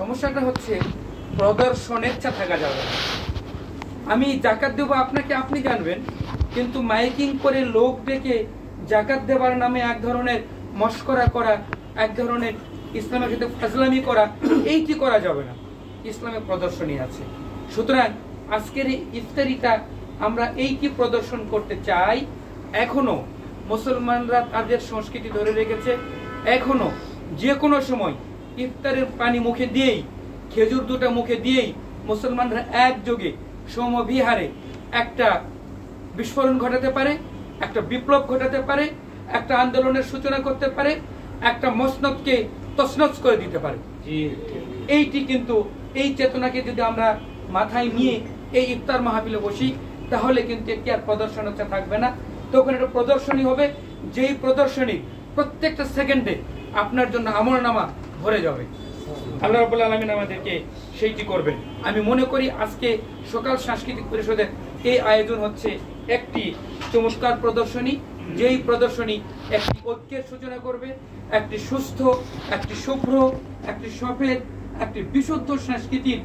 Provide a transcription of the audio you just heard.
সমস্যাটা হচ্ছে প্রদর্শনেচ্ছা থাকা যাবে না। আমি জাকাত দেবো আপনাকে, আপনি জানবেন, কিন্তু মাইকিং করে লোক ডেকে জাকাত দেবার নামে এক ধরনের মস্করা করা, এক ধরনের ইসলামের সাথে ফাজলামি করা, এইটি করা যাবে না। ইসলামে প্রদর্শনী আছে। সুতরাং আজকের এই ইফতারিটা আমরা এইটি প্রদর্শন করতে চাই। এখনো মুসলমানরা তাদের সংস্কৃতি ধরে রেখেছে। এখনো যে কোনো সময় ইফতারের পানি মুখে দিয়েই, খেজুর দুটা মুখে দিয়েই মুসলমানরা একযোগে সমবিহারে একটা বিস্ফোরণ ঘটাতে পারে, একটা বিপ্লব ঘটাতে পারে, একটা আন্দোলনের সূচনা করতে পারে, একটা মসনদকে তছনছ করে দিতে পারে। এইটি কিন্তু এই চেতনাকে যদি আমরা মাথায় নিয়ে এই ইফতার মাহফিলে বসি, তাহলে কিন্তু এটি আর প্রদর্শন হচ্ছে থাকবে না। তখন এটা প্রদর্শনী হবে, যেই প্রদর্শনী প্রত্যেকটা সেকেন্ডে আপনার জন্য আমলনামা ভরে যাবে। আল্লাহ রাব্বুল আলামিন আমাদেরকে সেইটি করবেন। আমি মনে করি আজকে সকাল সাংস্কৃতিক পরিষদের এই আয়োজন হচ্ছে একটি চমৎকার প্রদর্শনী, যেই প্রদর্শনী একটি ঐক্যের সূচনা করবে, একটি সুস্থ, একটি শুভ্র, একটি সফেদ, একটি বিশুদ্ধ সংস্কৃতির